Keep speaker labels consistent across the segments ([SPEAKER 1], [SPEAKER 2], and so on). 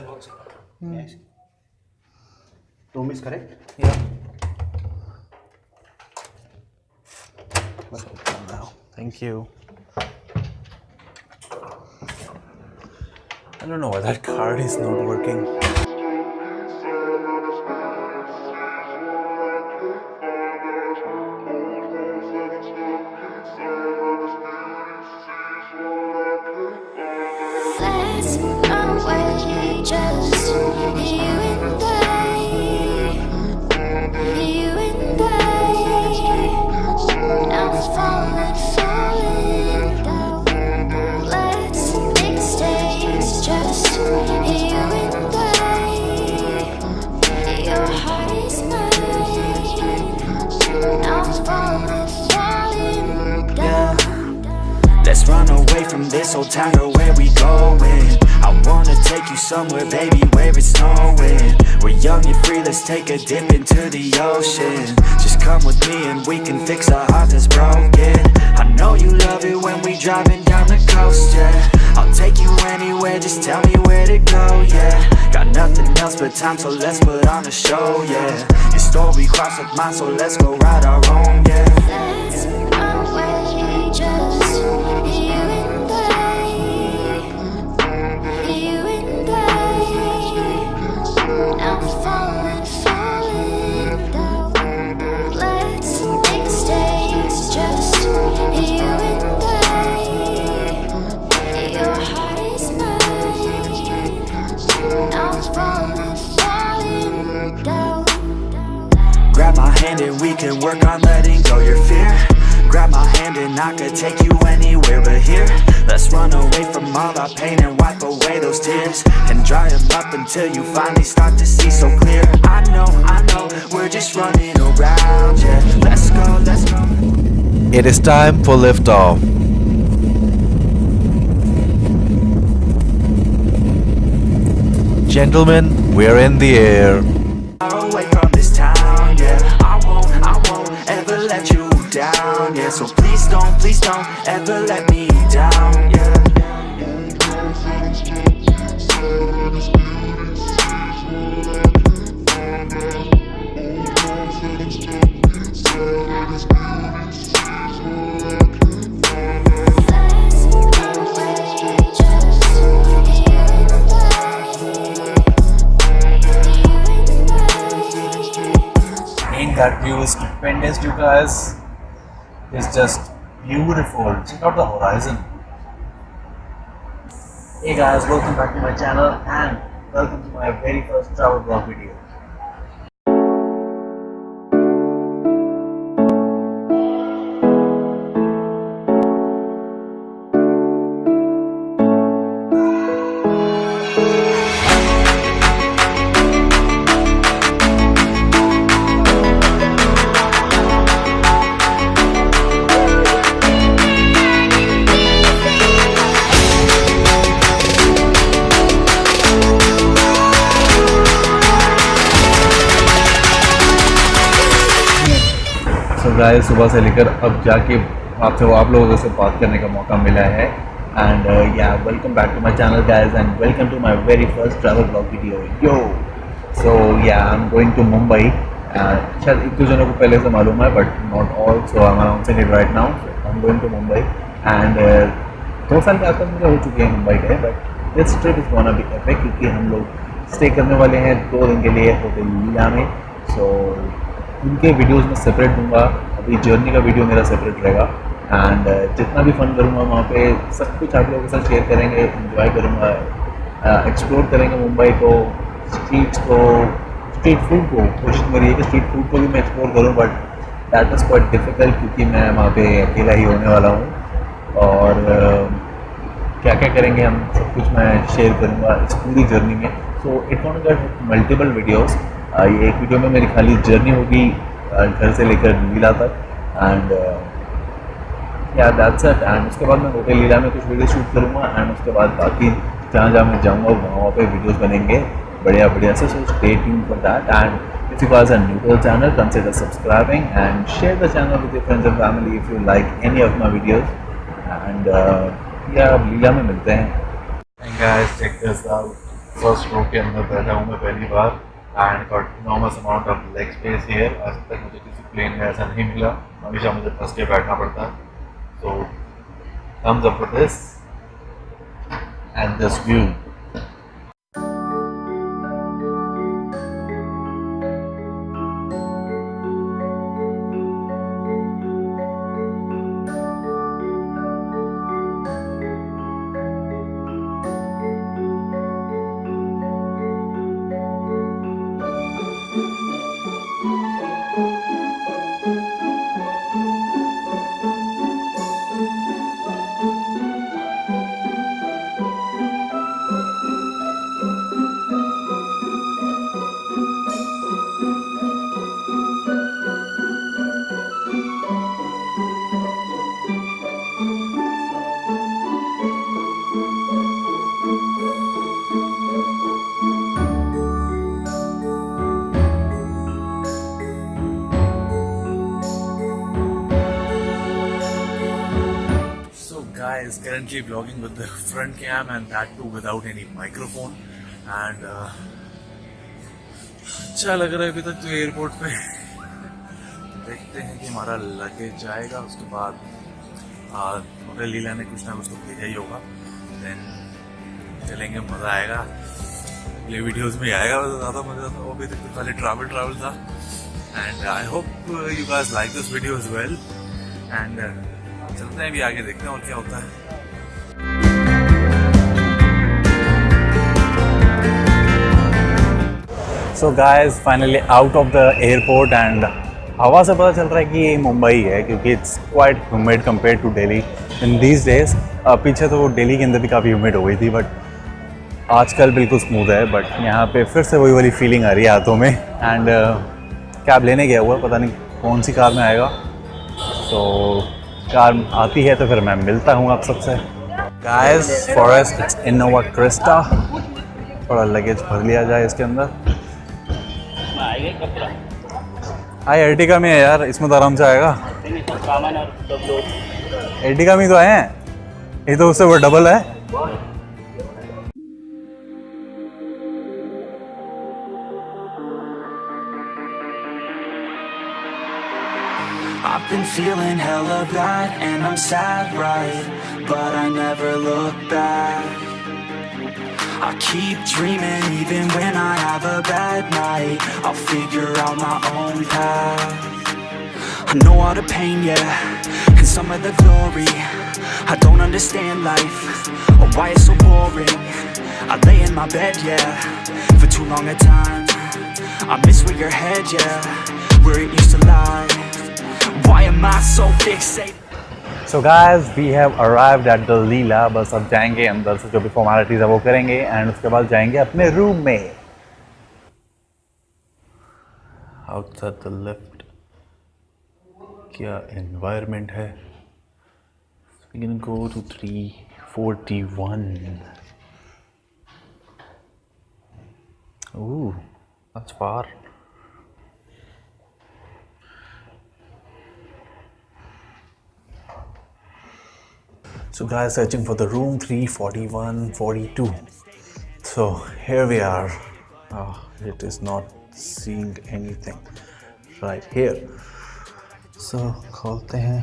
[SPEAKER 1] That works. Yes.
[SPEAKER 2] Room is correct?
[SPEAKER 1] Yeah. Let's open now. Thank you. I don't know why that card is not working.
[SPEAKER 3] Let's run away, just you and I, you and I. Now falling, falling down. Let's make mistakes, just you and I. Your heart is mine. Now falling, falling down.
[SPEAKER 4] Let's run away from this old town, girl, where we going? I wanna take you somewhere, baby, where it's snowing. We're young and free, let's take a dip into the ocean. Just come with me and we can fix a heart that's broken. I know you love it when we driving down the coast, yeah. I'll take you anywhere, just tell me where to go, yeah. Got nothing else but time, so let's put on a show, yeah. Your story crossed with mine, so let's go ride our own, yeah.
[SPEAKER 3] Let's run away, just you and I, you and I. Now falling, falling down. Let's make mistakes, just you and I. Your heart is mine. Now falling, falling down.
[SPEAKER 4] Grab my hand and we can work on letting go your fear. Grab my hand and I could take you anywhere but here. Let's run away from all our pain and wipe away those tears, and dry them up until you finally start to see so clear. I know, we're just running around, yeah. Let's go, let's go.
[SPEAKER 5] It is time for liftoff. Gentlemen, we're in the air.
[SPEAKER 4] Far away from this town, yeah. I won't ever let you down, yeah. So please don't ever let me down, yeah.
[SPEAKER 3] Let's run away, just you and I, you and I.
[SPEAKER 1] Ain't that view is stupendous, you guys? It's just beautiful. Check out the horizon. Hey guys, welcome back to my channel and welcome to my very first travel vlog video.
[SPEAKER 5] So guys, सुबह से लेकर अब जाके आपसे आप लोगों से बात करने का मौका मिला है. And yeah, welcome back to my channel guys, and welcome to my very first travel vlog video. Yo! So yeah, I'm going to Mumbai. शायद एक दो जनों को पहले से मालूम है, but not all. So I'm announcing it right now. I'm going to Mumbai, and 2 साल के आसपास मुझे हो चुके हैं मुंबई गए, but this trip is gonna be epic क्योंकि हम लोग स्टे करने वाले हैं 2 दिन के लिए होटल लीला में. So उनके वीडियोस में सेपरेट दूंगा. अभी जर्नी का वीडियो मेरा सेपरेट रहेगा, एंड जितना भी फन करूँगा वहाँ पे सब कुछ आप लोगों के साथ शेयर करेंगे, एंजॉय करूँगा, एक्सप्लोर करेंगे मुंबई को, स्ट्रीट्स को, स्ट्रीट फूड को. कोशिश मेरी है कि स्ट्रीट फूड को भी मैं एक्सप्लोर करूँ, but that is quite difficult क्योंकि मैं वहाँ पे अकेला ही होने वाला हूँ. और क्या क्या करेंगे हम सब कुछ मैं शेयर करूँगा इस पूरी जर्नी में. So it won't get multiple videos. ये एक वीडियो में मेरी खाली जर्नी होगी घर से लेकर लीला तक, एंड या दैट्स इट. एंड उसके बाद मैं होटल लीला में कुछ वीडियो शूट करूँगा, एंड उसके बाद बाकी जहाँ जहाँ मैं जाऊँगा वहाँ पे वीडियोस बनेंगे बढ़िया बढ़िया से. So stay tuned for that. And if you guys are new to the channel, consider subscribing and share the channel with your friends and family if you like any of my videos. And yeah, Leela में मिलते हैं.
[SPEAKER 1] And guys, check this out.
[SPEAKER 5] First row के अंदर बैठा हूँ मैं पहली बार and got enormous amount of leg space here. आज तक मुझे किसी प्लेन में ऐसा नहीं मिला, हमेशा मुझे फर्स्ट डे बैठना पड़ता है। सो thumbs up for this and this view. Guys, currently vlogging with the front cam and that too without any microphone and अच्छा लग रहा है अभी तक तो एयरपोर्ट पे। देखते हैं कि हमारा लगेज जाएगा, उसके बाद होटल लीला ने कुछ ना कुछ तो भेजा ही होगा, देन चलेंगे, मज़ा आएगा। अगले वीडियोस में आएगा, ज़्यादा मज़ा आता। अभी तक तो खाली ट्रैवल था and I hope you guys like this video as well and चलते हैं अभी आगे, देखते हैं और क्या होता है। So guys finally out of the airport and हवा से पता चल रहा है कि ये मुंबई है, क्योंकि it's quite humid compare to Delhi in these days. पीछे तो दिल्ली के अंदर भी काफ़ी ह्यूमिड हो गई थी, बट आजकल बिल्कुल स्मूथ है। बट यहाँ पे फिर से वही वाली फीलिंग आ रही है हाथों में एंड कैब लेने गया हुआ, पता नहीं कौन सी कार में आएगा। तो कार आती है तो फिर मैं मिलता हूँ आप सबसे। गाइस फॉरेस्ट इनोवा क्रिस्टा, थोड़ा लगेज भर लिया जाए इसके अंदर। हाई अर्टिगा में है यार, इसमें तो आराम से आएगा। अर्टिगा में तो आए हैं, ये तो उससे वो डबल है।
[SPEAKER 4] I've been feeling hella bad and I'm sad, right? But I never look back. I keep dreaming even when I have a bad night. I'll figure out my own path. I know all the pain, yeah, and some of the glory. I don't understand life, or why it's so boring. I lay in my bed, yeah, for too long a time. I miss where your head, yeah, where it used to lie. Why am I so fixated?
[SPEAKER 5] So guys, we have arrived at the लीला। बस अब जाएंगे अंदर से, जो भी formalities है वो करेंगे एंड उसके बाद जाएंगे अपने रूम में। आउटसाइड द लिफ्ट क्या एनवायरनमेंट है। We can go to 341. Ooh, that's far. So guys, searching for the room 341-42. So here we are. It is not seeing anything right here. So खोलते हैं।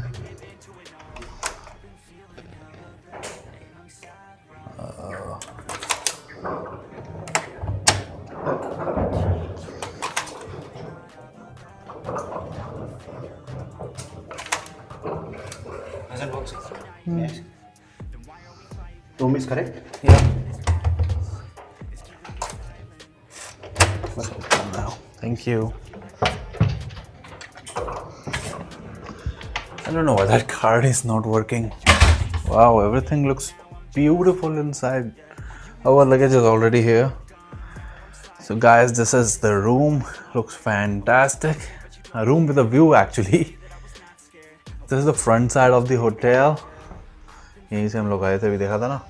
[SPEAKER 2] Yes. Room is correct?
[SPEAKER 5] Yeah. Welcome now. Thank you. I don't know why that card is not working. Wow, everything looks beautiful inside. Our luggage is already here. So guys, this is the room. Looks fantastic. A room with a view actually. This is the front side of the hotel. यहीं से हम लोग आए थे, अभी देखा था ना।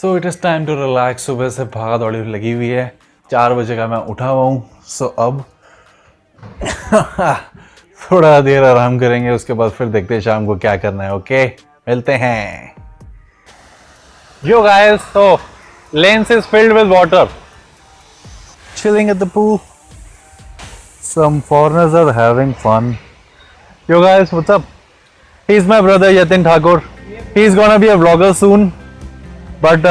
[SPEAKER 5] So it is time to relax. सुबह से भागा दौड़ी लगी हुई है। 4 बजे का मैं उठा हुआ हूँ। So अब थोड़ा देर आराम करेंगे, उसके बाद फिर देखते हैं शाम को क्या करना है। ओके मिलते हैं. Yo guys, so lens is filled with water. Chilling at the pool. Some foreigners are having fun. Yo guys, what's up? He's my brother Yatin Thakur. He's gonna be a vlogger soon. But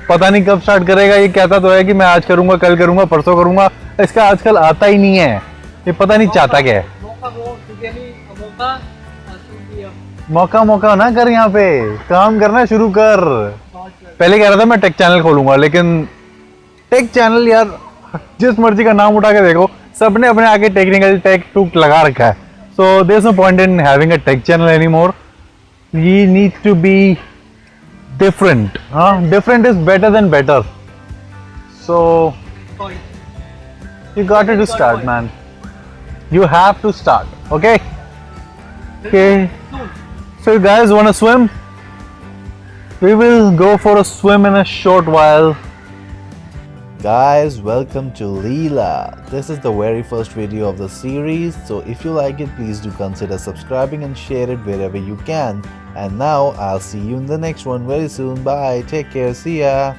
[SPEAKER 5] पता नहीं कब start करेगा. ये कहता तो है कि मैं आज करूंगा, कल करूंगा, परसों करूंगा. इसका आजकल आता ही नहीं है. ये पता नहीं चाहता क्या है. मौका ना कर, यहाँ पे काम करना शुरू कर. पहले कह रहा था मैं टेक चैनल खोलूंगा, लेकिन टेक चैनल यार जिस मर्जी का नाम उठा के देखो, सबने अपने आगे टेक्निकल टेक टूक लगा रखा है. So there is no point in having a tech channel anymore. We need to be different. Different is better than better. So you got to start, man. You have to start. Okay. So you guys want to swim? We will go for a swim in a short while. Guys, welcome to Leela. This is the very first video of the series, so if you like it, please do consider subscribing and share it wherever you can. And now I'll see you in the next one very soon. Bye, take care, see ya.